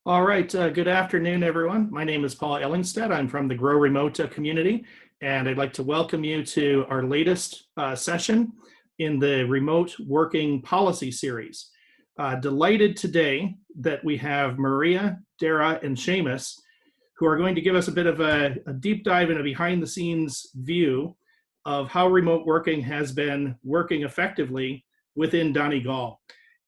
All right, good afternoon, everyone. My name is Paul Ellingstad. I'm from the Grow Remote community, and I'd like to welcome you to our latest session in the Remote Working Policy Series. Delighted today that we have Maria, Daragh, and Seamus, who are going to give us a bit of a deep dive and a behind-the-scenes view of how remote working has been working effectively within Donegal.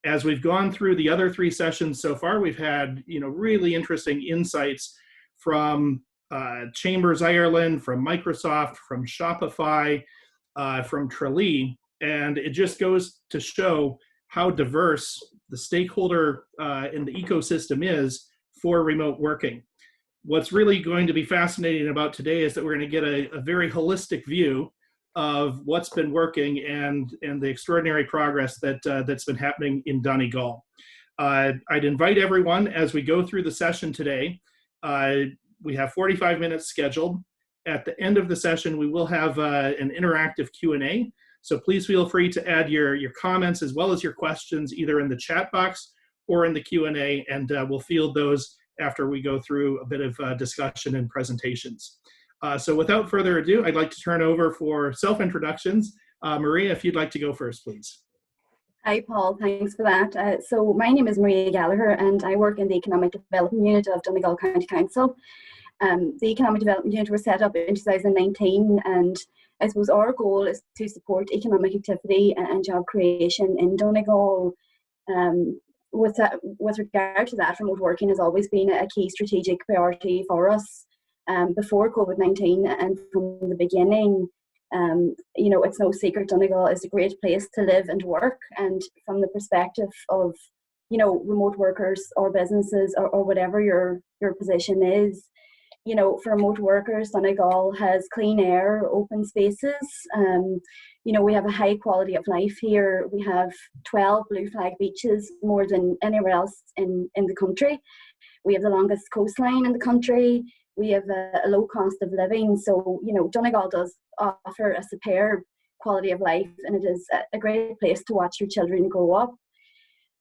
As we've gone through the other three sessions so far, we've had really interesting insights from Chambers Ireland, from Microsoft, from Shopify, from Tralee, and it just goes to show how diverse the stakeholder in the ecosystem is for remote working. What's really going to be fascinating about today is that we're going to get a very holistic view of what's been working and the extraordinary progress that's been happening in Donegal. I'd invite everyone as we go through the session today. We have 45 minutes scheduled. At the end of the session, we will have an interactive Q&A. So please feel free to add your comments as well as your questions either in the chat box or in the Q&A, and we'll field those after we go through a bit of discussion and presentations. So without further ado, I'd like to turn over for self-introductions. Maria, if you'd like to go first, please. Hi, Paul. Thanks for that. So my name is Maria Gallagher, and I work in the Economic Development Unit of Donegal County Council. The Economic Development Unit was set up in 2019, and I suppose our goal is to support economic activity and job creation in Donegal. With regard to that, remote working has always been a key strategic priority for us. Before COVID-19 and from the beginning, it's no secret Donegal is a great place to live and work. And from the perspective of, remote workers or businesses or whatever your position is, for remote workers, Donegal has clean air, open spaces. We have a high quality of life here. We have 12 blue flag beaches, more than anywhere else in the country. We have the longest coastline in the country. We have a low cost of living. So, Donegal does offer a superb quality of life, and it is a great place to watch your children grow up.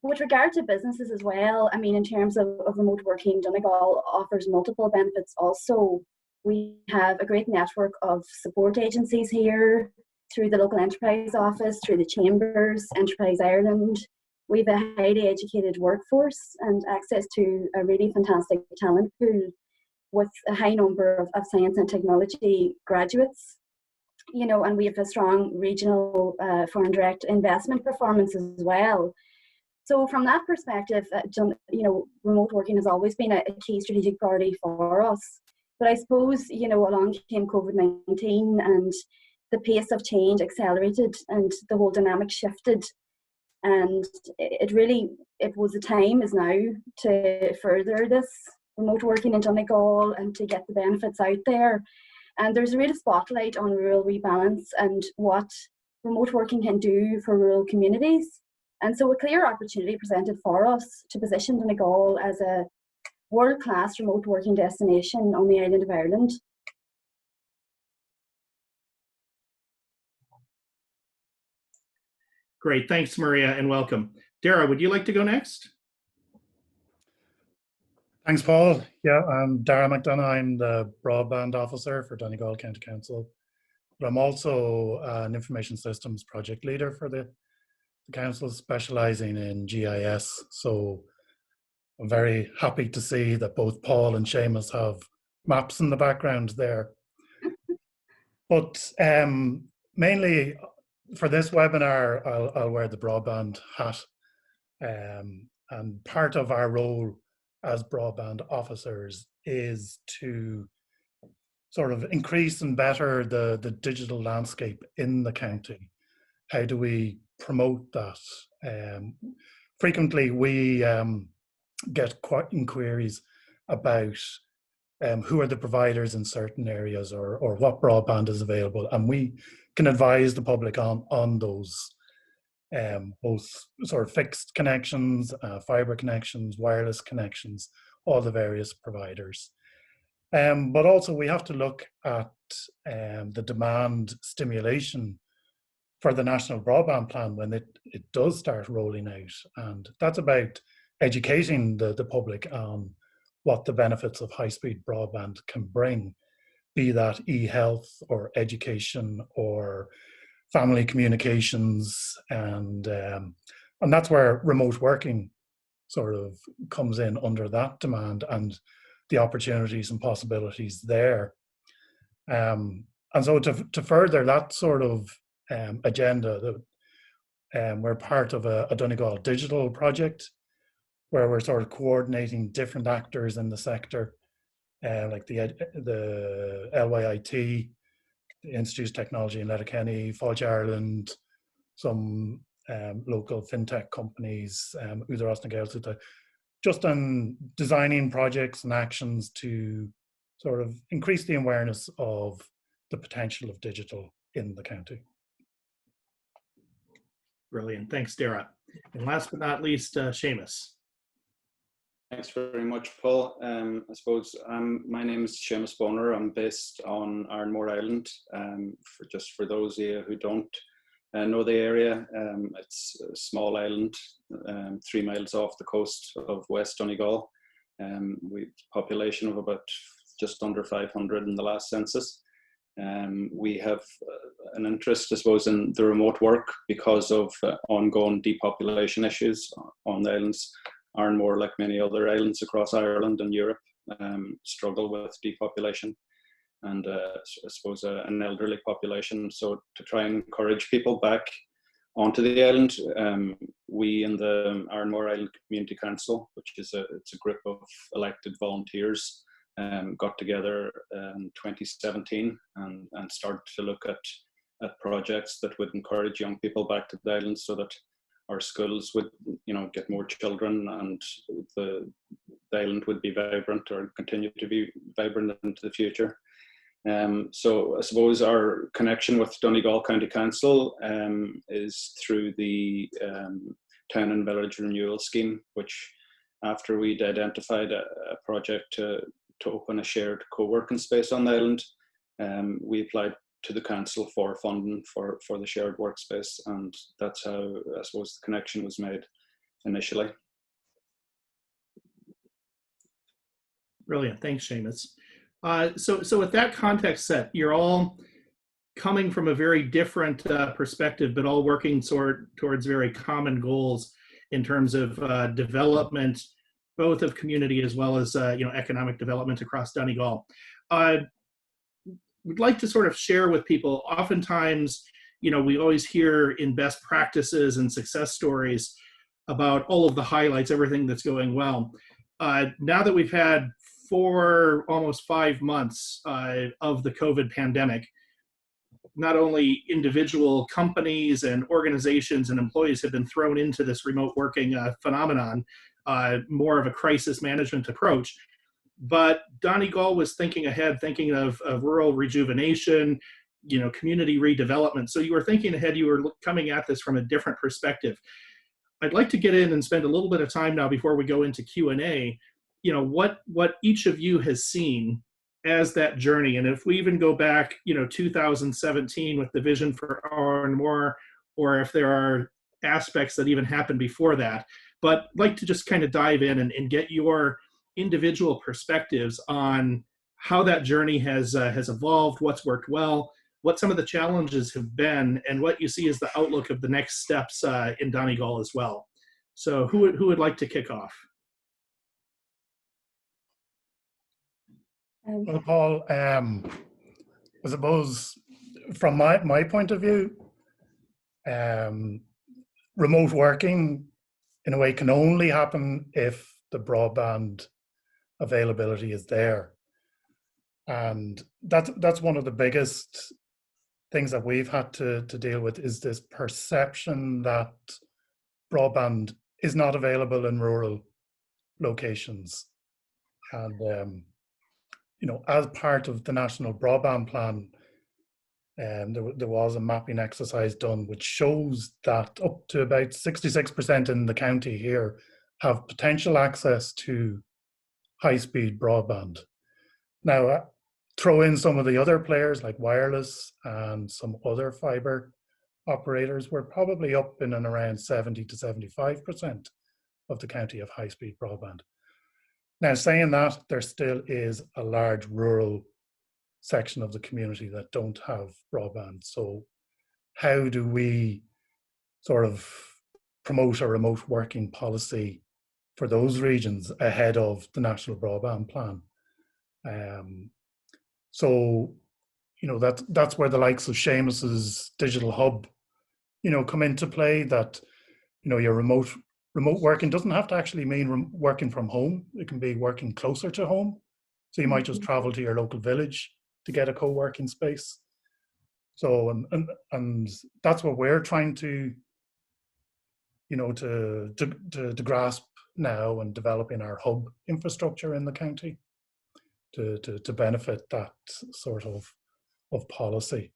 With regard to businesses as well, in terms of remote working, Donegal offers multiple benefits also. We have a great network of support agencies here through the local enterprise office, through the Chambers, Enterprise Ireland. We have a highly educated workforce and access to a really fantastic talent pool with a high number of science and technology graduates, and we have a strong regional foreign direct investment performance as well. So from that perspective, remote working has always been a key strategic priority for us. But I suppose, along came COVID-19 and the pace of change accelerated and the whole dynamic shifted. And it was the time is now to further this remote working in Donegal and to get the benefits out there. And there's a real spotlight on rural rebalance and what remote working can do for rural communities. And so a clear opportunity presented for us to position Donegal as a world-class remote working destination on the island of Ireland. Great, thanks Maria and welcome. Daragh, would you like to go next? Thanks, Paul. Yeah, I'm Daragh McDonagh. I'm the broadband officer for Donegal County Council. But I'm also an information systems project leader for the council, specialising in GIS. So I'm very happy to see that both Paul and Seamus have maps in the background there. But mainly for this webinar, I'll wear the broadband hat. And part of our role as broadband officers is to sort of increase and better the digital landscape in the county. How do we promote that? Frequently we get inquiries about who are the providers in certain areas or what broadband is available, and we can advise the public on those both sort of fixed connections, fibre connections, wireless connections, all the various providers. But also we have to look at the demand stimulation for the National Broadband Plan when it does start rolling out. And that's about educating the public on what the benefits of high-speed broadband can bring, be that e-health or education or family communications, and that's where remote working sort of comes in under that demand and the opportunities and possibilities there. And so to further that sort of agenda, we're part of a Donegal digital project where we're sort of coordinating different actors in the sector, like the LYIT, the Institute of Technology in Letterkenny, Fáilte Ireland, some local fintech companies, Údarás na Gaeltachta, just on designing projects and actions to sort of increase the awareness of the potential of digital in the county. Brilliant. Thanks, Daragh. And last but not least, Seamus. Thanks very much, Paul. I suppose my name is Seamus Bonner. I'm based on Ironmore Island. For those of you who don't know the area, it's a small island, 3 miles off the coast of West Donegal. With a population of about just under 500 in the last census. We have an interest, I suppose, in the remote work because of ongoing depopulation issues on the islands. Ironmore, like many other islands across Ireland and Europe, struggle with depopulation and I suppose an elderly population. So to try and encourage people back onto the island, we in the Ironmore Island Community Council, which is it's a group of elected volunteers, got together in 2017 and started to look at projects that would encourage young people back to the island so that our schools would, get more children and the island would be vibrant or continue to be vibrant into the future. So I suppose our connection with Donegal County Council is through the Town and Village Renewal Scheme, which after we'd identified a project to open a shared co-working space on the island, we applied to the council for funding for the shared workspace, and that's how I suppose the connection was made initially. Brilliant, thanks, Seamus. So with that context set, you're all coming from a very different perspective, but all working towards very common goals in terms of development, both of community as well as economic development across Donegal. We'd like to sort of share with people, oftentimes, we always hear in best practices and success stories about all of the highlights, everything that's going well. Now that we've had almost 5 months of the COVID pandemic, not only individual companies and organizations and employees have been thrown into this remote working phenomenon, more of a crisis management approach, but Donegal was thinking ahead, thinking of rural rejuvenation, community redevelopment. So you were thinking ahead, you were coming at this from a different perspective. I'd like to get in and spend a little bit of time now before we go into Q&A, what each of you has seen as that journey. And if we even go back, 2017 with the vision for Ironmore, or if there are aspects that even happened before that, but I'd like to just kind of dive in and get your individual perspectives on how that journey has evolved, what's worked well, what some of the challenges have been, and what you see as the outlook of the next steps in Donegal as well. So who would like to kick off? Well, Paul, I suppose from my point of view, remote working in a way can only happen if the broadband availability is there. And that's one of the biggest things that we've had to deal with, is this perception that broadband is not available in rural locations. And as part of the National Broadband Plan, there was a mapping exercise done which shows that up to about 66% in the county here have potential access to high-speed broadband. Now, throw in some of the other players like wireless and some other fibre operators, we're probably up in and around 70 to 75% of the county of high-speed broadband. Now, saying that, there still is a large rural section of the community that don't have broadband. So how do we sort of promote a remote working policy for those regions ahead of the National Broadband Plan? So, you know, that's where the likes of Seamus's digital hub, you know, come into play. That, you know, your remote working doesn't have to actually mean working from home. It can be working closer to home. So you might just travel to your local village to get a co-working space. So, and that's what we're trying to, you know, to grasp now, and developing our hub infrastructure in the county to benefit that sort of policy.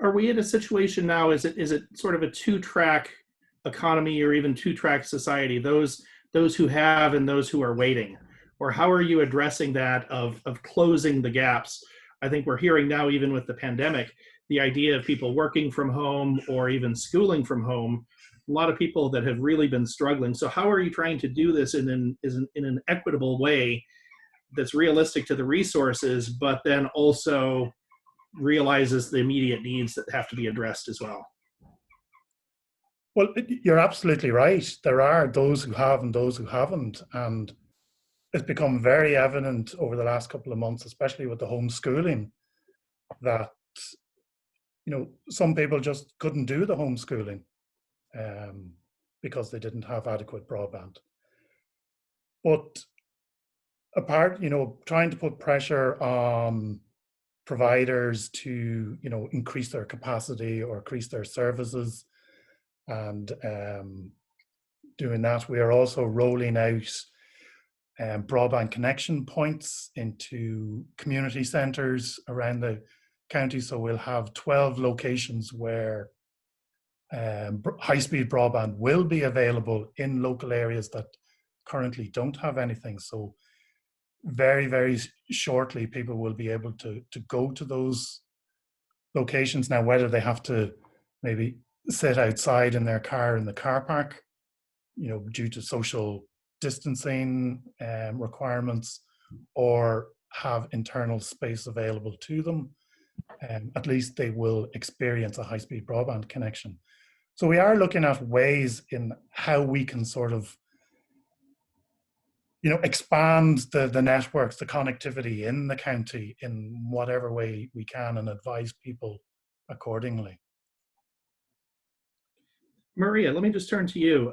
Are we in a situation now, is it sort of a two-track economy, or even two-track society, those who have and those who are waiting? Or how are you addressing that of closing the gaps? I think we're hearing now, even with the pandemic, the idea of people working from home or even schooling from home, a lot of people that have really been struggling. So how are you trying to do this in an equitable way that's realistic to the resources, but then also realizes the immediate needs that have to be addressed as well? Well, you're absolutely right. There are those who have and those who haven't. And it's become very evident over the last couple of months, especially with the homeschooling, that, you know, some people just couldn't do the homeschooling because they didn't have adequate broadband. But apart, you know, trying to put pressure on providers to, you know, increase their capacity or increase their services, and doing that, we are also rolling out broadband connection points into community centres around the county. So we'll have 12 locations where high-speed broadband will be available in local areas that currently don't have anything. So very, very shortly, people will be able to go to those locations. Now, whether they have to maybe sit outside in their car in the car park, you know, due to social distancing requirements, or have internal space available to them, at least they will experience a high-speed broadband connection. So we are looking at ways in how we can sort of, you know, expand the networks, the connectivity in the county in whatever way we can, and advise people accordingly. Maria, let me just turn to you.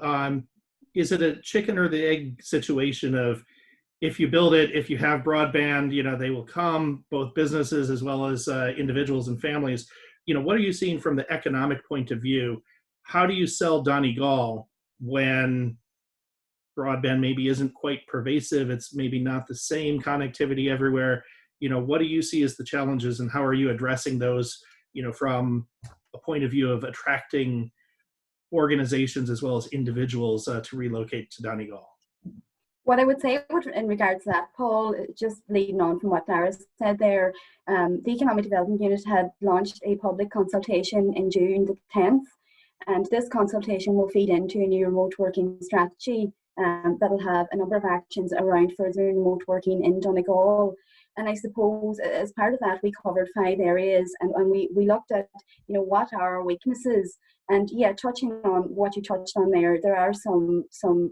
Is it a chicken or the egg situation of, if you build it, if you have broadband, you know, they will come, both businesses as well as individuals and families? You know, what are you seeing from the economic point of view? How do you sell Donegal when broadband maybe isn't quite pervasive? It's maybe not the same connectivity everywhere. You know, what do you see as the challenges, and how are you addressing those, you know, from a point of view of attracting organizations as well as individuals to relocate to Donegal? What I would say in regards to that, Paul, just leading on from what Daragh said there, the Economic Development Unit had launched a public consultation in June the 10th, and this consultation will feed into a new remote working strategy that will have a number of actions around further remote working in Donegal. And I suppose as part of that, we covered 5 areas, and we looked at, you know, what are our weaknesses. And yeah, touching on what you touched on there are some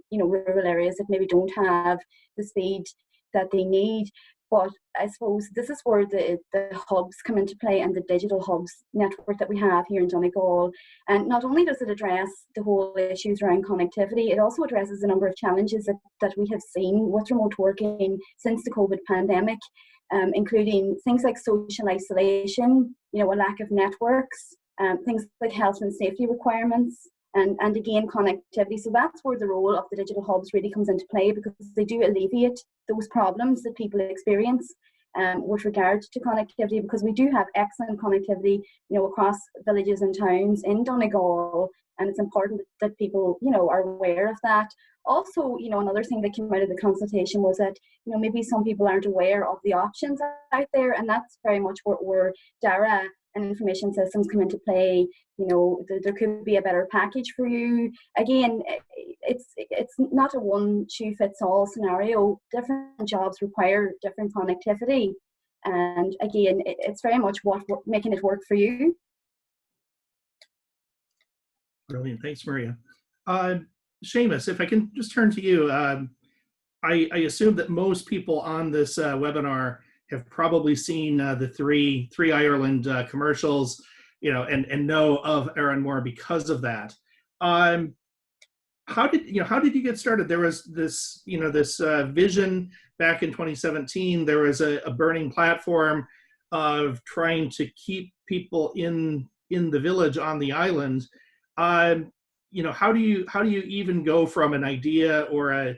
you know, rural areas that maybe don't have the speed that they need. But I suppose this is where the hubs come into play, and the digital hubs network that we have here in Donegal. And not only does it address the whole issues around connectivity, it also addresses a number of challenges that we have seen with remote working since the COVID pandemic, including things like social isolation, you know, a lack of networks, things like health and safety requirements, and again, connectivity. So that's where the role of the digital hubs really comes into play, because they do alleviate those problems that people experience with regard to connectivity, because we do have excellent connectivity, you know, across villages and towns in Donegal, and it's important that people, you know, are aware of that. Also, you know, another thing that came out of the consultation was that, you know, maybe some people aren't aware of the options out there, and that's very much where Daragh and information systems come into play. You know, there could be a better package for you. Again, it's not a one shoe fits all scenario. Different jobs require different connectivity, and again, it's very much what making it work for you. Brilliant. Thanks, Maria. Seamus, if I can just turn to you. I assume that most people on this webinar have probably seen the three Ireland commercials, and know of Aaron because of that. How did you get started? There was this, this vision back in 2017. There was a burning platform of trying to keep people in the village on the island. How do you even go from an idea or a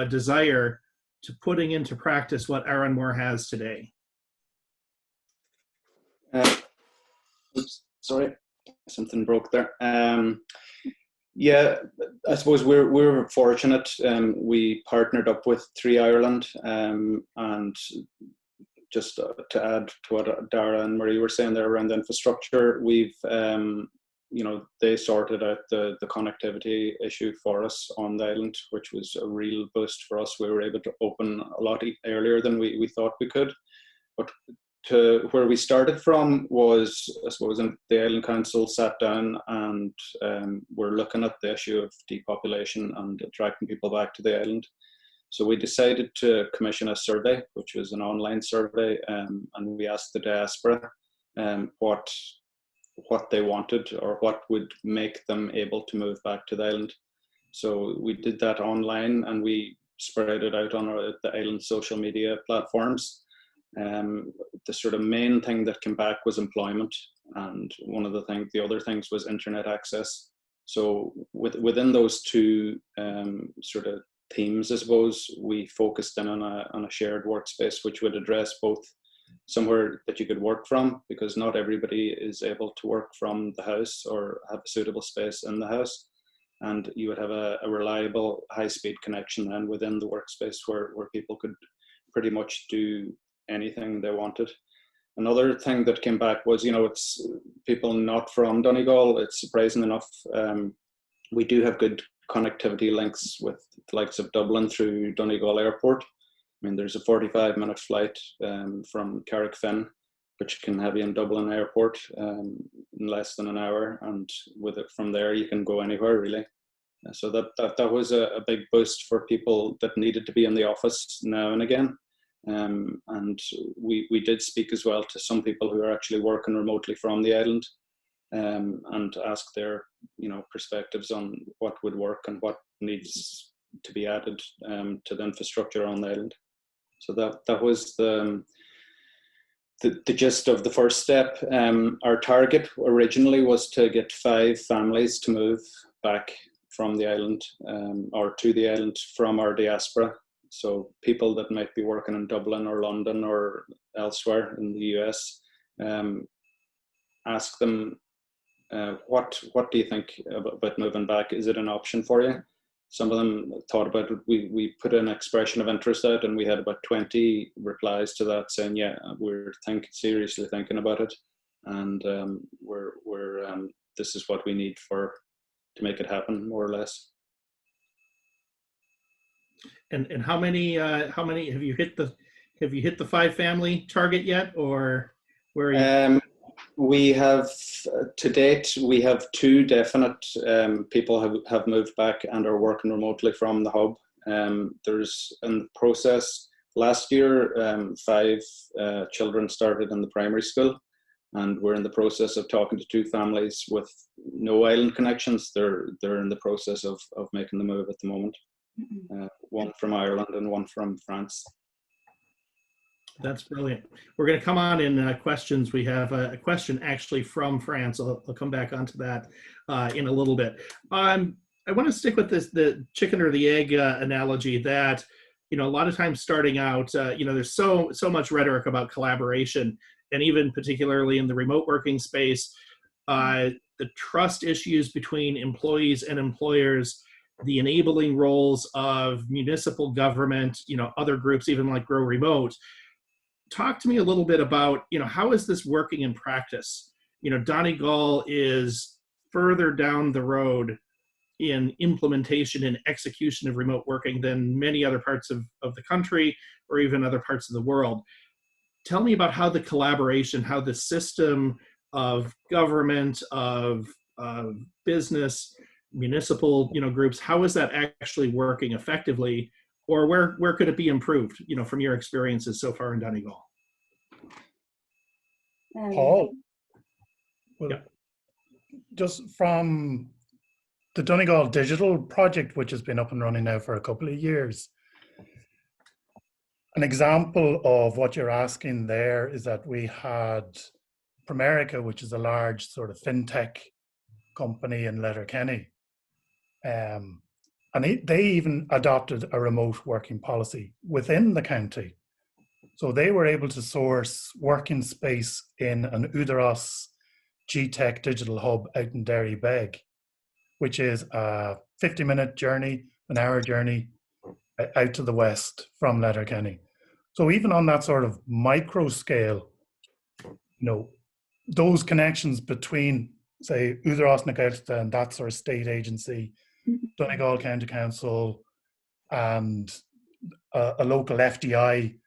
desire to putting into practice what Aaron has today? Oops, sorry, something broke there. Yeah, I suppose we're fortunate. We partnered up with Three Ireland, and just to add to what Daragh and Marie were saying there around the infrastructure, we've they sorted out the connectivity issue for us on the island, which was a real boost for us. We were able to open a lot earlier than we thought we could. But to where we started from was, I suppose, the Island Council sat down and we're looking at the issue of depopulation and attracting people back to the island. So we decided to commission a survey, which was an online survey, and we asked the diaspora what they wanted or what would make them able to move back to the island. So we did that online and we spread it out on the island social media platforms. The sort of main thing that came back was employment, and the other things was internet access. So within those two sort of themes, I suppose, we focused in on a shared workspace, which would address both somewhere that you could work from, because not everybody is able to work from the house or have a suitable space in the house, and you would have a reliable high-speed connection then within the workspace where people could pretty much do anything they wanted. Another thing that came back was, it's people not from Donegal. It's surprising enough, we do have good connectivity links with the likes of Dublin through Donegal Airport. I mean, there's a 45-minute flight from Carrickfinn, which can have you in Dublin Airport in less than an hour, and with it from there you can go anywhere really. So that was a big boost for people that needed to be in the office now and again. And we did speak as well to some people who are actually working remotely from the island, and ask their perspectives on what would work and what needs to be added to the infrastructure on the island. So that was the gist of the first step. Our target originally was to get 5 families to move back from the island, or to the island from our diaspora. So people that might be working in Dublin or London or elsewhere in the US, ask them, what do you think about moving back? Is it an option for you? Some of them thought about it. We put an expression of interest out, and we had about 20 replies to that saying, yeah, we're seriously thinking about it, and this is what we need to make it happen, more or less. And how many have you hit the 5 family target yet, or where are you? We have, to date, we have 2 definite people have moved back and are working remotely from the hub. There's in the process, last year, 5 children started in the primary school, and we're in the process of talking to 2 families with no island connections. They're in the process of making the move at the moment. One from Ireland and one from France. That's brilliant. We're going to come on in questions. We have a question actually from France. I'll come back onto that in a little bit. I want to stick with the chicken or the egg analogy that, a lot of times starting out, there's so much rhetoric about collaboration, and even particularly in the remote working space, the trust issues between employees and employers, the enabling roles of municipal government, other groups, even like Grow Remote. Talk to me a little bit about, how is this working in practice? Donegal is further down the road, in implementation and execution of remote working than many other parts of the country or even other parts of the world. Tell me about how the collaboration, how the system of government, of business, municipal, groups, how is that actually working effectively, or where could it be improved, from your experiences so far in Donegal? Paul, well, Yeah. just from the Donegal Digital project, which has been up and running now for a couple of years, an example of what you're asking there is that we had Primerica, which is a large sort of fintech company in Letterkenny, and they even adopted a remote working policy within the county. So they were able to source working space in an Udaros GTech digital hub out in Derrybeg, which is a 50-minute journey, an hour journey out to the west from Letterkenny. So even on that sort of micro scale, those connections between, say, Udaros na Gaelta and that sort of state agency, Donegal County Council, and a local FDI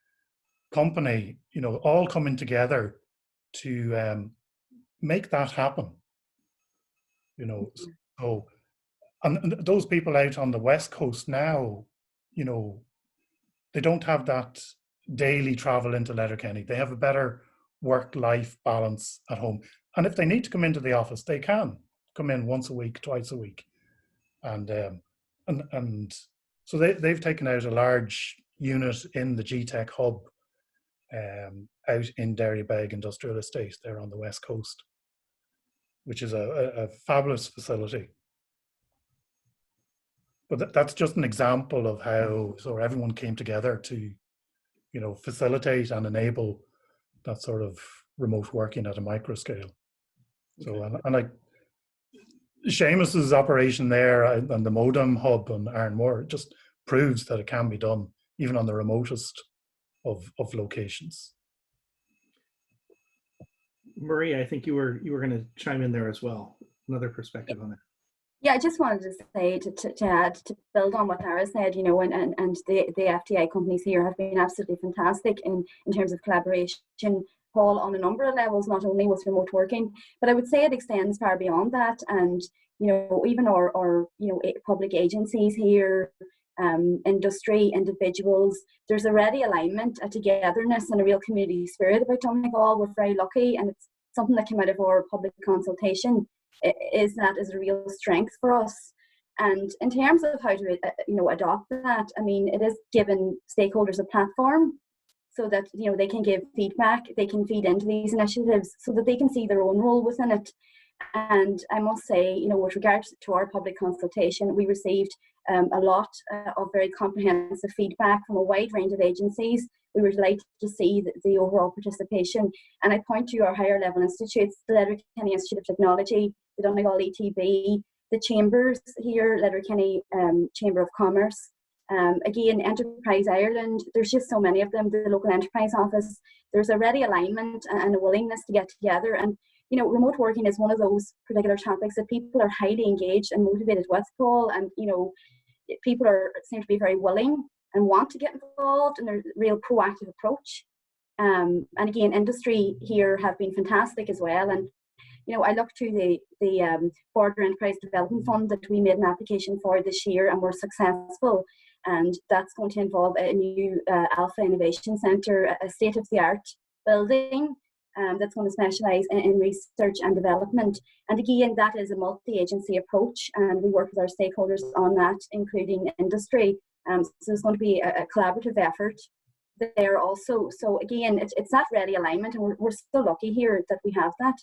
company, all coming together to make that happen. So, and those people out on the West Coast now, they don't have that daily travel into Letterkenny. They have a better work-life balance at home. And if they need to come into the office, they can come in once a week, twice a week. And so they've taken out a large unit in the GTech hub out in Derrybeg Industrial Estate there on the West Coast, which is a fabulous facility. But that's just an example of how everyone came together to, facilitate and enable that sort of remote working at a micro scale. So, and like Seamus's operation there and the modem hub on Ironmore just proves that it can be done even on the remotest of locations. Maria, I think you were going to chime in there as well. Another perspective on it. Yeah, I just wanted to say to add, to build on what Daragh said, and the FDI companies here have been absolutely fantastic in terms of collaboration, Paul, on a number of levels, not only with remote working, but I would say it extends far beyond that. And, even our public agencies here, industry, individuals, there's already alignment, a togetherness and a real community spirit about Donegal. We're very lucky, and it's something that came out of our public consultation, is a real strength for us. And in terms of how to adopt that, I mean, it is giving stakeholders a platform so that they can give feedback, they can feed into these initiatives so that they can see their own role within it. And I must say, with regards to our public consultation, we received a lot of very comprehensive feedback from a wide range of agencies. We were delighted to see the overall participation. And I point to our higher level institutes, the Letterkenny Institute of Technology, the Donegal ETB, the chambers here, Letterkenny Chamber of Commerce, again, Enterprise Ireland. There's just so many of them, the local enterprise office. There's already alignment and a willingness to get together. And remote working is one of those particular topics that people are highly engaged and motivated with, Paul. And, people seem to be very willing and want to get involved, and there's a real proactive approach. And again, industry here have been fantastic as well. And, I look to the Border Enterprise Development Fund that we made an application for this year and were successful. And that's going to involve a new Alpha Innovation Centre, a state-of-the-art building that's going to specialise in research and development. And again, that is a multi-agency approach, and we work with our stakeholders on that, including industry. So there's going to be a collaborative effort there also. So again, it's that ready alignment, and we're so lucky here that we have that.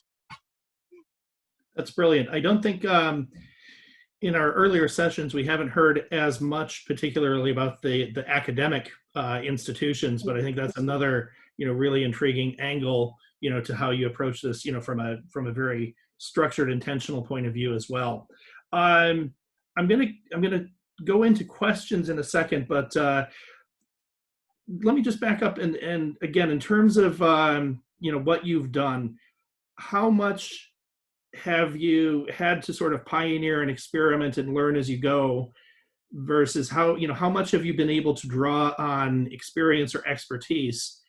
That's brilliant. I don't think in our earlier sessions we haven't heard as much particularly about the academic institutions, but I think that's another really intriguing angle to how you approach this from a very structured, intentional point of view as well. I'm gonna go into questions in a second, but let me just back up and again, in terms of what you've done, how much have you had to sort of pioneer and experiment and learn as you go versus how much have you been able to draw on experience or expertise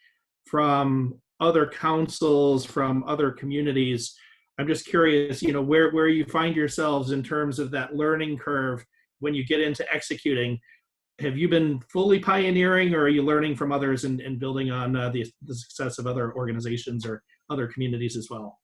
from other councils, from other communities? I'm just curious, where you find yourselves in terms of that learning curve when you get into executing. Have you been fully pioneering, or are you learning from others and building on the success of other organizations or other communities as well?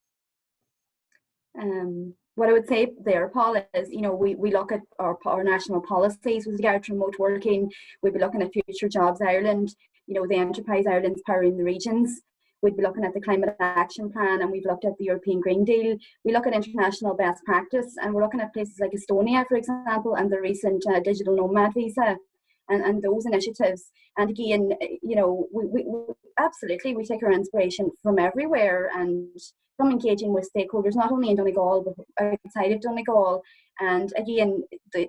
What I would say there, Paul, is we look at our national policies with regard to remote working. We'll be looking at Future Jobs Ireland, the Enterprise Ireland's Powering the Regions. We'd be looking at the Climate Action Plan, and we've looked at the European Green Deal. We look at international best practice, and we're looking at places like Estonia, for example, and the recent digital nomad visa and those initiatives. And again, we absolutely, we take our inspiration from everywhere and from engaging with stakeholders, not only in Donegal, but outside of Donegal. And again,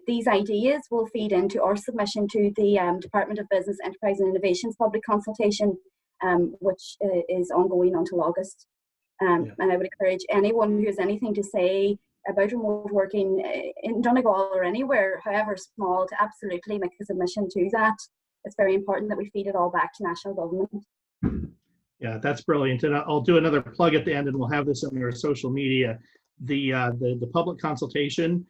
these ideas will feed into our submission to the Department of Business, Enterprise and Innovation's public consultation, which is ongoing until August. And I would encourage anyone who has anything to say about remote working in Donegal or anywhere, however small, to absolutely make a submission to that. It's very important that we feed it all back to national government. Yeah, that's brilliant. And I'll do another plug at the end, and we'll have this on our social media. The public consultation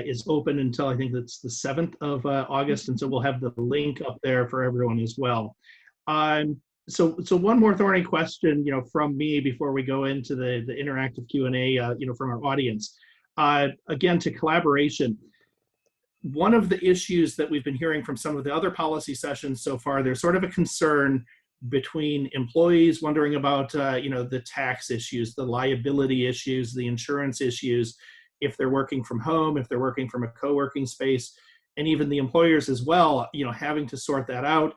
is open until I think that's the 7th of August, and so we'll have the link up there for everyone as well. So one more thorny question, from me before we go into the interactive Q&A, from our audience. Again, to collaboration. One of the issues that we've been hearing from some of the other policy sessions so far, there's sort of a concern between employees wondering about, the tax issues, the liability issues, the insurance issues, if they're working from home, if they're working from a co-working space, and even the employers as well, having to sort that out,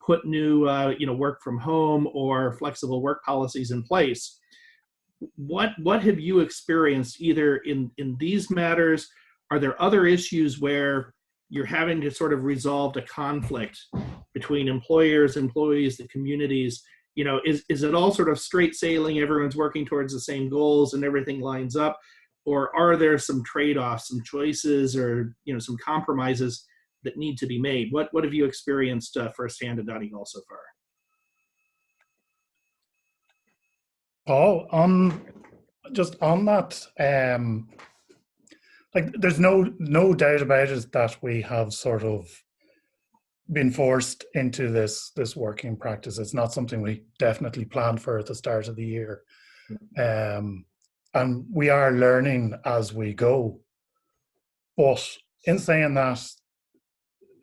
put new, work from home or flexible work policies in place. What have you experienced either in these matters? Are there other issues where you're having to sort of resolve a conflict between employers, employees, the communities? Is it all sort of straight sailing, everyone's working towards the same goals and everything lines up? Or are there some trade-offs, some choices, or some compromises that need to be made? What have you experienced firsthand in Donegal so far? Paul, just on that, there's no doubt about it that we have sort of been forced into this working practice. It's not something we definitely planned for at the start of the year. And we are learning as we go. But in saying that,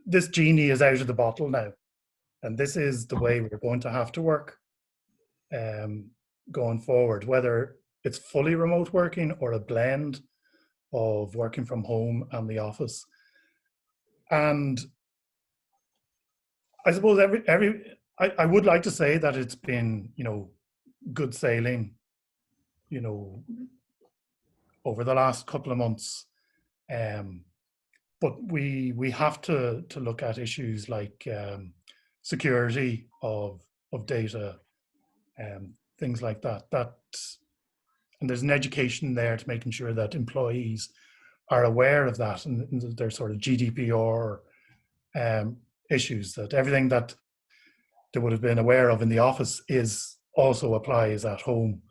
this genie is out of the bottle now. And this is the way we're going to have to work going forward, whether it's fully remote working or a blend of working from home and the office. And I suppose I would like to say that it's been, good sailing, over the last couple of months. But we have to look at issues like security of data, things like that. And there's an education there to making sure that employees are aware of that, and there's sort of GDPR issues, that everything that they would have been aware of in the office also applies at home.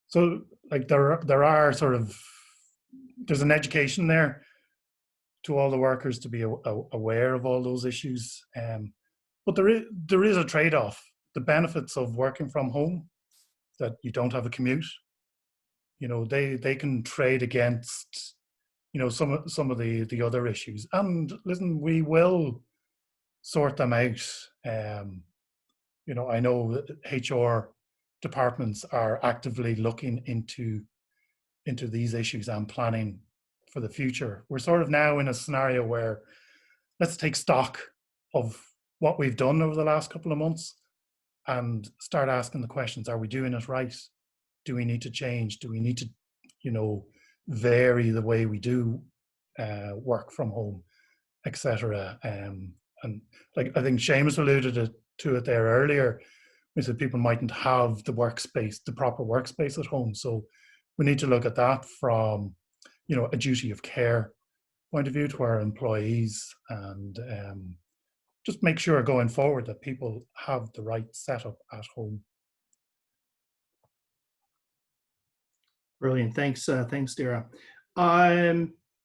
So there are there's an education there to all the workers to be aware of all those issues. But there is a trade-off. The benefits of working from home, that you don't have a commute, they can trade against, some of the other issues. And listen, we will sort them out. I know that HR departments are actively looking into these issues and planning for the future. We're sort of now in a scenario where let's take stock of what we've done over the last couple of months and start asking the questions. Are we doing it right? Do we need to change? Do we need to, vary the way we do work from home, etc.? And I think Seamus alluded to it there earlier. We said people mightn't have the proper workspace at home. So we need to look at that from, you know, a duty of care point of view to our employees, and just make sure going forward that people have the right setup at home. Brilliant. Thanks, thanks, Daragh.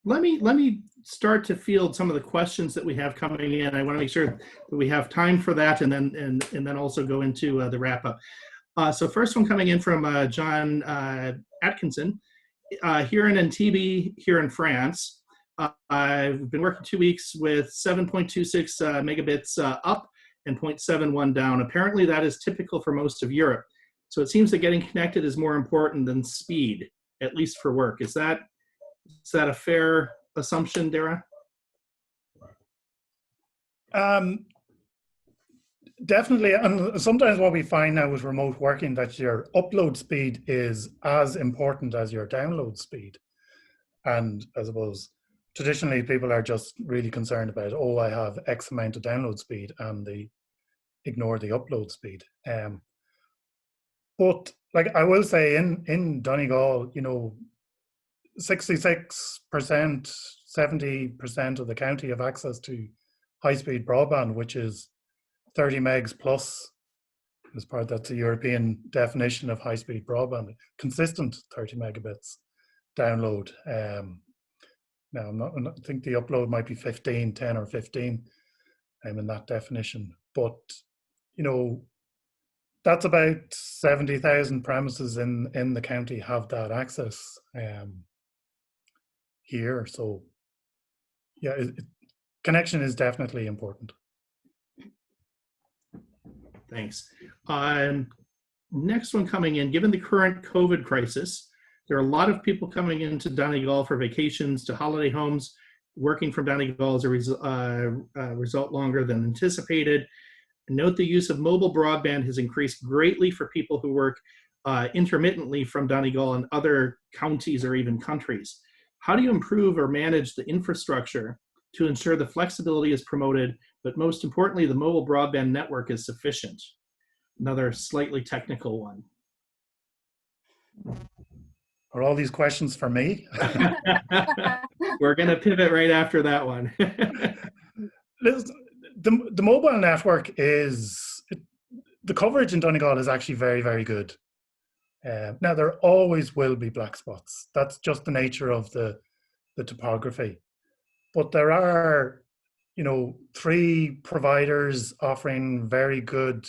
Let me start to field some of the questions that we have coming in. I want to make sure that we have time for that, and then also go into the wrap up. So first one coming in from John Atkinson, here in Antibes, here in France. I've been working 2 weeks with 7.26 megabits up and 0.71 down. Apparently that is typical for most of Europe. So it seems that getting connected is more important than speed, at least for work. Is that a fair assumption, Daragh? Definitely, and sometimes what we find now with remote working, that your upload speed is as important as your download speed. And I suppose traditionally people are just really concerned about, oh, I have X amount of download speed, and they ignore the upload speed. But like I will say, in Donegal, you know, 66%, 70% of the county have access to high-speed broadband, which is 30 megs plus. As part, that's a European definition of high-speed broadband, consistent 30 megabits download. Now, I think the upload might be 10 or 15 in that definition. But, you know, that's about 70,000 premises in the county have that access here. So, yeah, connection is definitely important. Thanks. Next one coming in, given the current COVID crisis, there are a lot of people coming into Donegal for vacations to holiday homes. Working from Donegal as a result longer than anticipated. Note the use of mobile broadband has increased greatly for people who work intermittently from Donegal and other counties or even countries. How do you improve or manage the infrastructure to ensure the flexibility is promoted, but most importantly, the mobile broadband network is sufficient? Another slightly technical one. Are all these questions for me? We're going to pivot right after that one. The mobile network the coverage in Donegal is actually very, very good. Now, there always will be black spots. That's just the nature of the topography. But there are, you know, 3 providers offering very good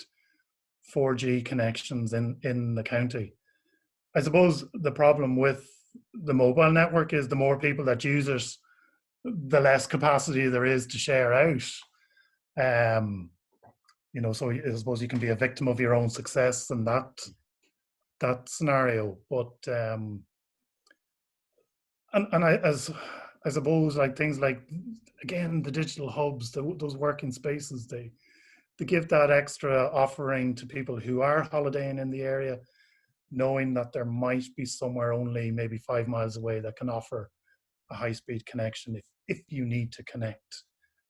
4G connections in the county. I suppose the problem with the mobile network is the more people that use it, the less capacity there is to share out. You know, so I suppose you can be a victim of your own success in that scenario. But I suppose, like things like, again, the digital hubs, those working spaces, they give that extra offering to people who are holidaying in the area, knowing that there might be somewhere only maybe 5 miles away that can offer a high-speed connection if you need to connect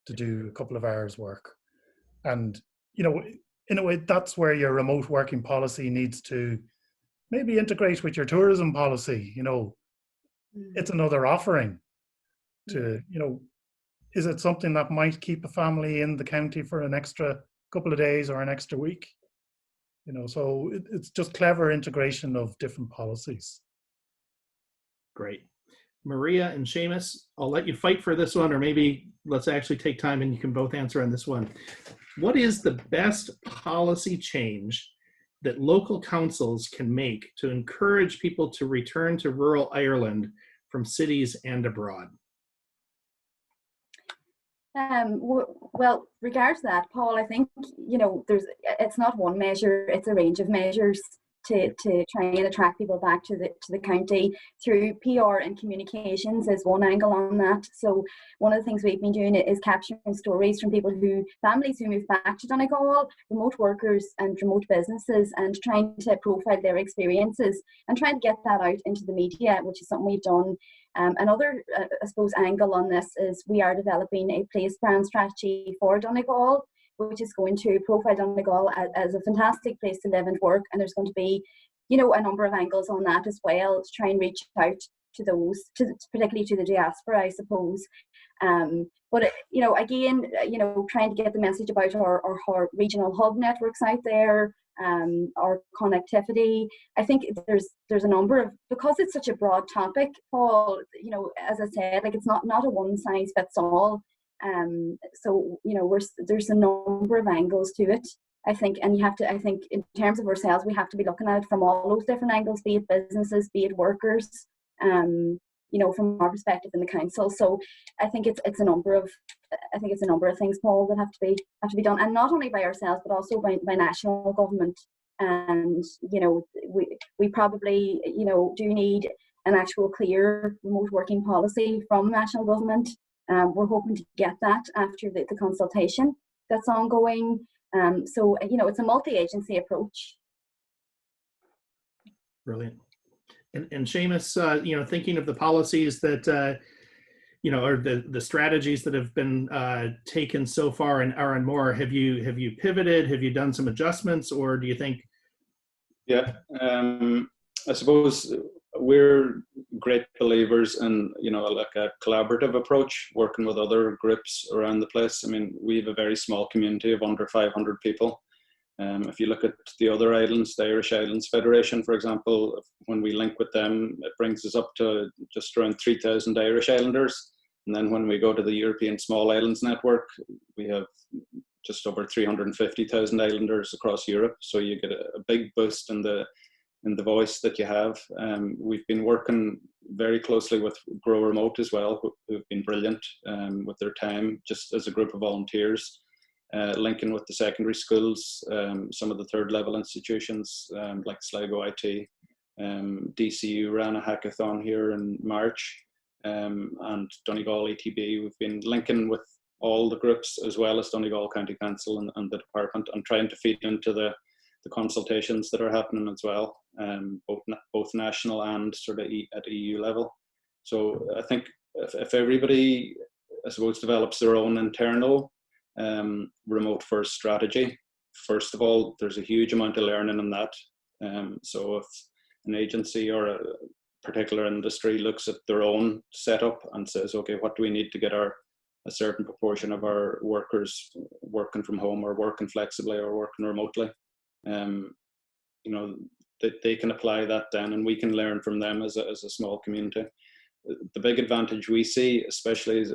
to do a couple of hours work. And, you know, in a way, that's where your remote working policy needs to maybe integrate with your tourism policy. You know, it's another offering to, you know, is it something that might keep a family in the county for an extra couple of days or an extra week? You know, so it's just clever integration of different policies. Great. Maria and Seamus, I'll let you fight for this one, or maybe let's actually take time and you can both answer on this one. What is the best policy change that local councils can make to encourage people to return to rural Ireland from cities and abroad? Well, regards to that, Paul, I think, you know, it's not one measure, it's a range of measures to try and attract people back to the county. Through PR and communications is one angle on that. So one of the things we've been doing is capturing stories from families who move back to Donegal, remote workers and remote businesses, and trying to profile their experiences and trying to get that out into the media, which is something we've done. Another, I suppose, angle on this is we are developing a place brand strategy for Donegal, which is going to profile Donegal as a fantastic place to live and work. And there's going to be a number of angles on that as well to try and reach out to those, particularly to the diaspora, I suppose. But again, trying to get the message about our regional hub networks out there, our connectivity. I think there's a number of, because it's such a broad topic, Paul. As I said, like, it's not a one size fits all. So there's a number of angles to it, I think, and I think in terms of ourselves, we have to be looking at it from all those different angles, be it businesses, be it workers, from our perspective in the council. So I think it's a number of things, Paul, that have to be done, and not only by ourselves but also by national government. And we probably do need an actual clear remote working policy from national government. We're hoping to get that after the consultation that's ongoing. So it's a multi-agency approach. Brilliant. And Seamus, thinking of the policies that, or the strategies that have been taken so far in R&More, have you pivoted? Have you done some adjustments, or do you think? Yeah, I suppose we're great believers in, like a collaborative approach, working with other groups around the place. I mean, we have a very small community of under 500 people. If you look at the other islands, the Irish Islands Federation, for example, when we link with them, it brings us up to just around 3,000 Irish Islanders. And then when we go to the European Small Islands Network, we have just over 350,000 islanders across Europe. So you get a big boost in the voice that you have. We've been working very closely with Grow Remote as well, who've been brilliant with their time, just as a group of volunteers. Linking with the secondary schools, some of the third level institutions like Sligo IT, DCU ran a hackathon here in March, and Donegal ETB. We've been linking with all the groups as well as Donegal County Council and the department, and trying to feed into the consultations that are happening as well, both national and sort of at EU level. So I think if everybody, I suppose, develops their own internal remote first strategy, first of all, there's a huge amount of learning in that. So if an agency or a particular industry looks at their own setup and says, okay, what do we need to get a certain proportion of our workers working from home or working flexibly or working remotely, that they can apply that then, and we can learn from them as a small community. The big advantage we see, especially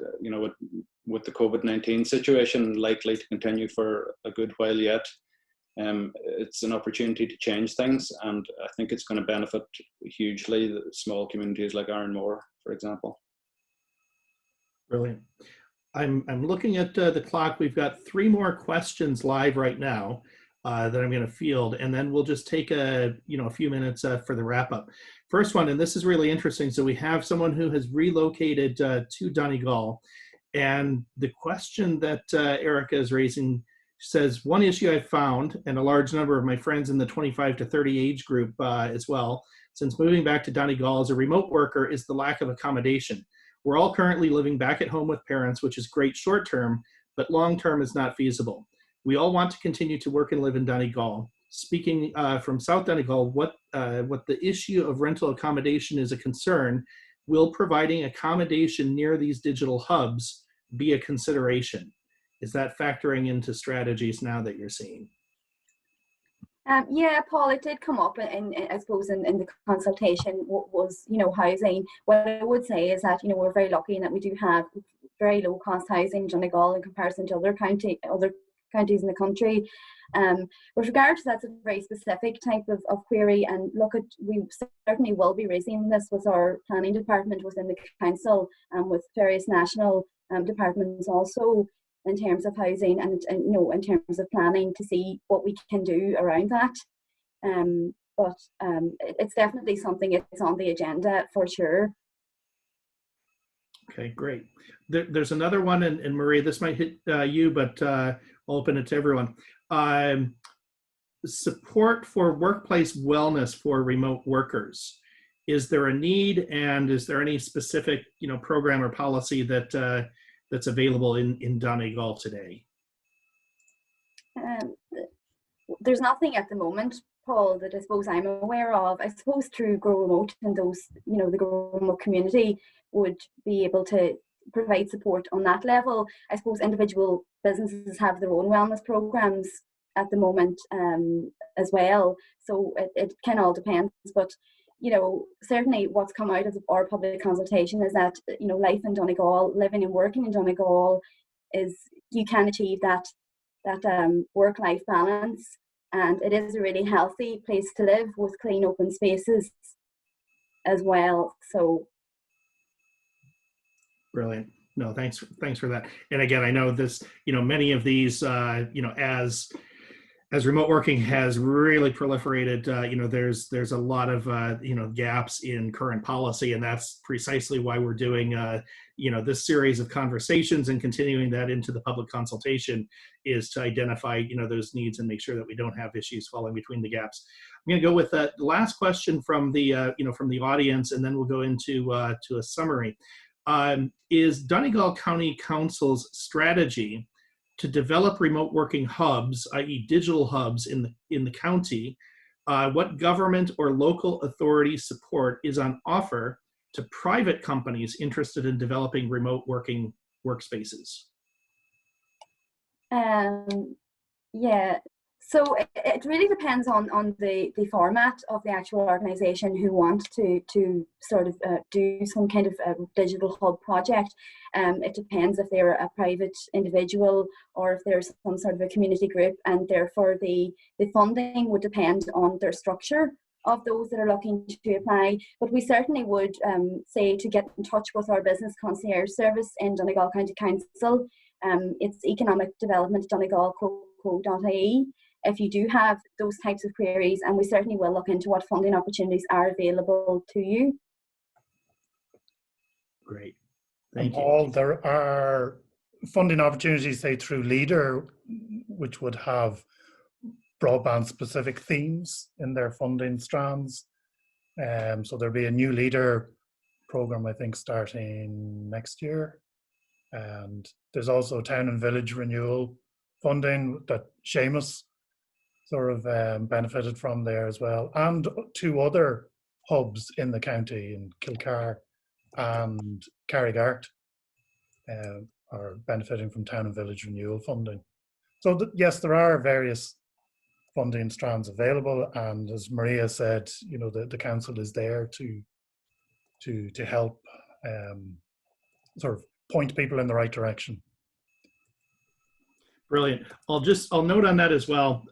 with the COVID-19 situation likely to continue for a good while yet, it's an opportunity to change things, and I think it's going to benefit hugely the small communities like R&More, for example. Brilliant. I'm looking at the clock. We've got 3 more questions live right now that I'm going to field, and then we'll just take a few minutes for the wrap up. First one, and this is really interesting. So we have someone who has relocated to Donegal, and the question that Erica is raising says, one issue I've found, and a large number of my friends in the 25 to 30 age group as well, since moving back to Donegal as a remote worker, is the lack of accommodation. We're all currently living back at home with parents, which is great short term, but long term is not feasible. We all want to continue to work and live in Donegal. Speaking from South Donegal, what the issue of rental accommodation is a concern, will providing accommodation near these digital hubs be a consideration? Is that factoring into strategies now that you're seeing? Yeah, Paul, it did come up, and I suppose in the consultation was housing. What I would say is that we're very lucky in that we do have very low cost housing in Donegal in comparison to other counties in the country. With regard to that's a very specific type of query, and we certainly will be raising this with our planning department within the council, with various national departments also, in terms of housing and in terms of planning, to see what we can do around that. But it's definitely something that's on the agenda for sure. Okay, great. There's another one, and Maria, this might hit you, but I'll open it to everyone. Support for workplace wellness for remote workers. Is there a need, and is there any specific program or policy that that's available in Donegal today? There's nothing at the moment, Paul, that I suppose I'm aware of, I suppose through Grow Remote and those, the Grow Remote community would be able to provide support on that level. I suppose individual businesses have their own wellness programs at the moment as well. So it can all depend. But, certainly what's come out of our public consultation is that, life in Donegal, living and working in Donegal, is you can achieve that work-life balance. And it is a really healthy place to live with clean open spaces as well. So Brilliant. No, thanks for that. And again, I know this, many of these, as remote working has really proliferated, there's a lot of, gaps in current policy, and that's precisely why we're doing, this series of conversations and continuing that into the public consultation, is to identify, those needs and make sure that we don't have issues falling between the gaps. I'm going to go with the last question from the, from the audience, and then we'll go into to a summary. Is Donegal County Council's strategy to develop remote working hubs, i.e. digital hubs in the county, what government or local authority support is on offer to private companies interested in developing remote working workspaces? Yeah, so it really depends on the format of the actual organisation who want to sort of do some kind of digital hub project. It depends if they're a private individual or if there's some sort of a community group, and therefore the funding would depend on their structure of those that are looking to apply. But we certainly would say to get in touch with our business concierge service in Donegal County Council. It's economic development donegal.co.ie if you do have those types of queries, and we certainly will look into what funding opportunities are available to you. Great, thank you. Paul, there are funding opportunities, say through Leader, which would have broadband specific themes in their funding strands. So there'll be a new Leader program, I think, starting next year. And there's also town and village renewal funding that Seamus sort of benefited from there as well. And 2 other hubs in the county, in Kilcar and Carrigart, are benefiting from town and village renewal funding. So yes, there are various funding strands available, and as Maria said, the council is there to help sort of point people in the right direction. Brilliant. I'll note on that as well.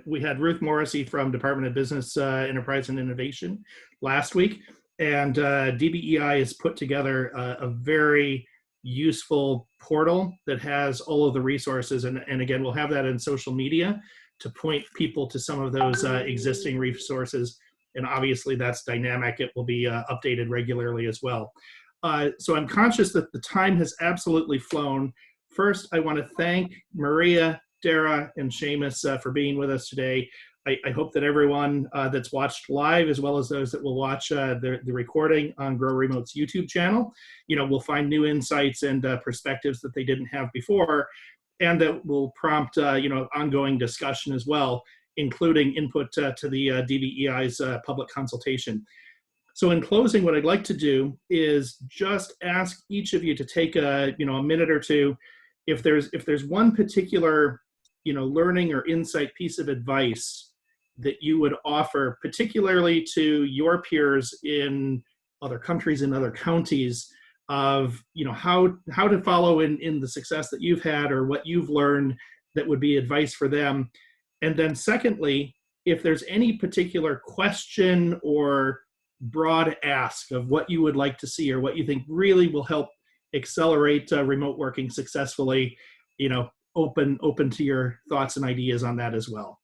We had Ruth Morrissey from Department of Business, Enterprise and Innovation last week, and DBEI has put together a very useful portal that has all of the resources. And again, we'll have that in social media to point people to some of those existing resources. And obviously that's dynamic. It will be updated regularly as well. So I'm conscious that the time has absolutely flown. First, I want to thank Maria, Daragh, and Seamus for being with us today. I hope that everyone that's watched live, as well as those that will watch the recording on Grow Remote's YouTube channel, will find new insights and perspectives that they didn't have before, and that will prompt ongoing discussion as well, including input to the DBEI's public consultation. So in closing, what I'd like to do is just ask each of you to take a minute or two. If there's one particular learning or insight piece of advice that you would offer, particularly to your peers in other countries and other counties, of how to follow in the success that you've had or what you've learned that would be advice for them. And then secondly, if there's any particular question or broad ask of what you would like to see or what you think really will help accelerate remote working successfully, open to your thoughts and ideas on that as well.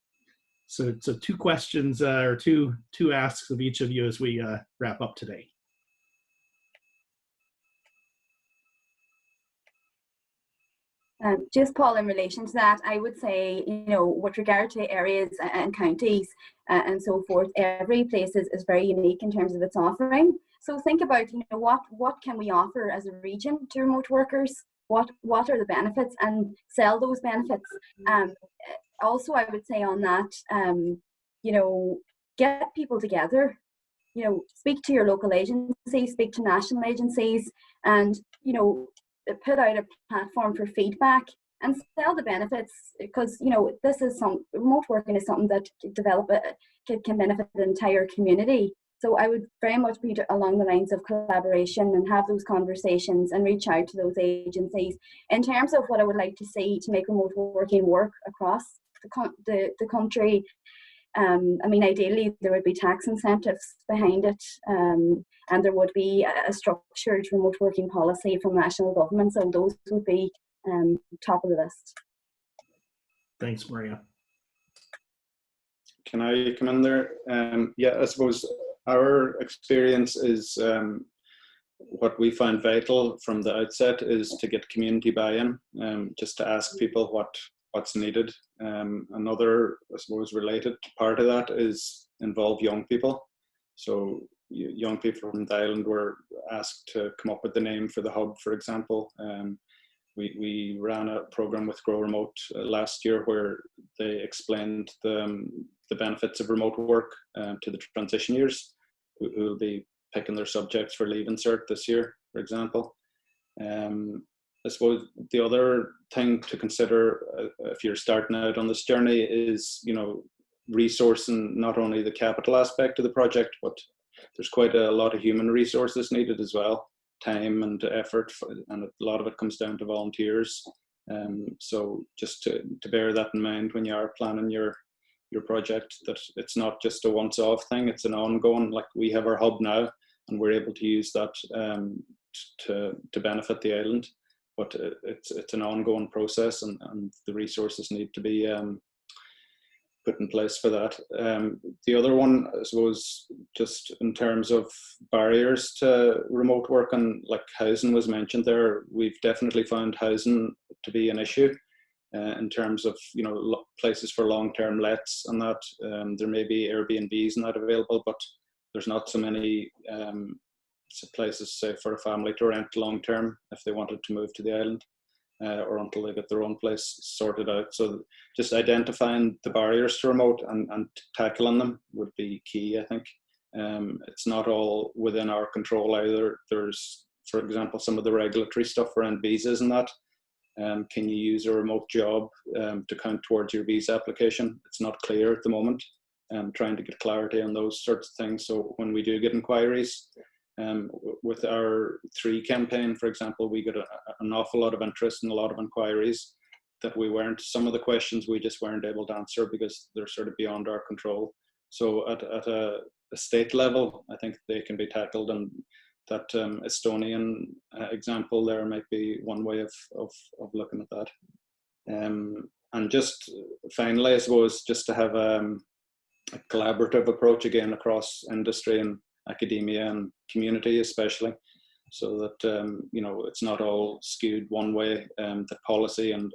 So 2 questions or two asks of each of you as we wrap up today. Just Paul, in relation to that, I would say, with regard to areas and counties and so forth, every place is very unique in terms of its offering. So think about, what can we offer as a region to remote workers? What are the benefits, and sell those benefits. Also, I would say on that, get people together, speak to your local agencies, speak to national agencies, and, put out a platform for feedback and sell the benefits, because, this is remote working is something that can benefit the entire community. So I would very much be along the lines of collaboration and have those conversations and reach out to those agencies. In terms of what I would like to see to make remote working work across the country, ideally there would be tax incentives behind it, and there would be a structured remote working policy from national government. So those would be top of the list. Thanks, Maria. Can I come in there? Yeah, I suppose our experience is what we find vital from the outset is to get community buy-in, just to ask people what's needed. Another, I suppose, related part of that is involve young people. So young people from the island were asked to come up with the name for the hub, for example. We ran a program with Grow Remote last year where they explained the benefits of remote work to the transition years who will be picking their subjects for Leave Cert this year, for example. I suppose the other thing to consider if you're starting out on this journey is, resourcing not only the capital aspect of the project, but there's quite a lot of human resources needed as well, time and effort, and a lot of it comes down to volunteers. So just to bear that in mind when you are planning your project, that it's not just a once-off thing, it's an ongoing, like we have our hub now and we're able to use that to benefit the island, but it's an ongoing process, and the resources need to be put in place for that. The other one, I suppose, just in terms of barriers to remote work, and like housing was mentioned there, we've definitely found housing to be an issue in terms of, places for long-term lets and that. There may be Airbnbs and that available, but there's not so many places, say, for a family to rent long-term if they wanted to move to the island. Or until they get their own place sorted out. So just identifying the barriers to remote and tackling them would be key, I think. It's not all within our control either. There's, for example, some of the regulatory stuff around visas and that. Can you use a remote job to count towards your visa application? It's not clear at the moment. Trying to get clarity on those sorts of things. So when we do get inquiries, with our 3 campaign, for example, we got an awful lot of interest and a lot of inquiries that some of the questions we just weren't able to answer because they're sort of beyond our control. So at a state level, I think they can be tackled, and that Estonian example there might be one way of looking at that. And just finally, I suppose, just to have a collaborative approach again across industry and academia and community especially, so that it's not all skewed one way, that policy and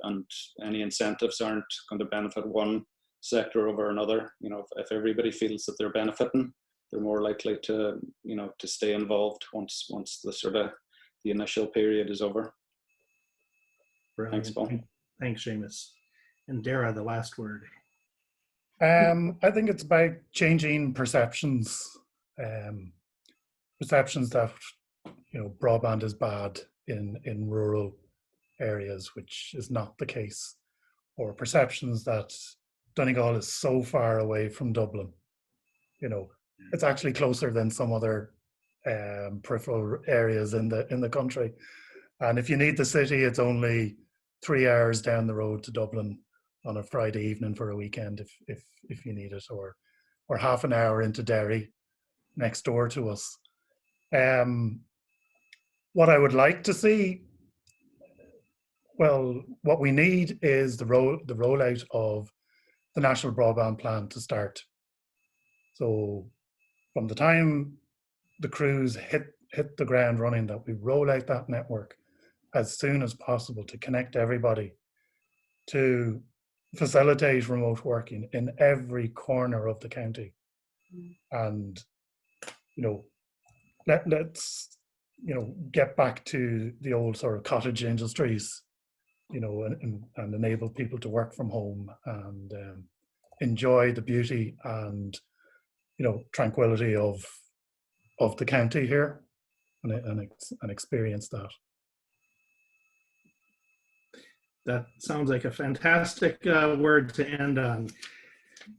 any incentives aren't going to benefit one sector over another. If everybody feels that they're benefiting, they're more likely to to stay involved once the initial period is over. Brilliant. Thanks, Paul. Thanks, Seamus. And Daragh, the last word. I think it's about changing perceptions. Perceptions that broadband is bad in rural areas, which is not the case, or perceptions that Donegal is so far away from Dublin. It's actually closer than some other peripheral areas in the country, and if you need the city, it's only 3 hours down the road to Dublin on a Friday evening for a weekend if you need it, or half an hour into Derry next door to us. What I would like to see, well, what we need is the rollout of the National Broadband Plan to start. So from the time the crews hit the ground running, that we roll out that network as soon as possible to connect everybody, to facilitate remote working in every corner of the county. And let's get back to the old sort of cottage industries, and enable people to work from home and enjoy the beauty and, tranquility of the county here and experience that. That sounds like a fantastic word to end on.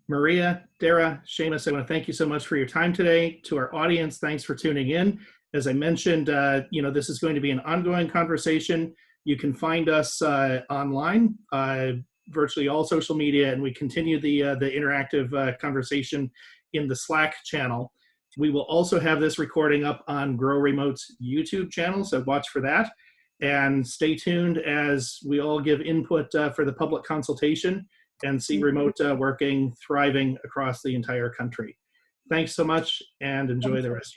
Maria, Daragh, Seamus, I want to thank you so much for your time today. To our audience, thanks for tuning in. As I mentioned, this is going to be an ongoing conversation. You can find us online, virtually all social media, and we continue the interactive conversation in the Slack channel. We will also have this recording up on Grow Remote's YouTube channel, so watch for that. And stay tuned as we all give input for the public consultation and see remote working thriving across the entire country. Thanks so much and enjoy the rest of your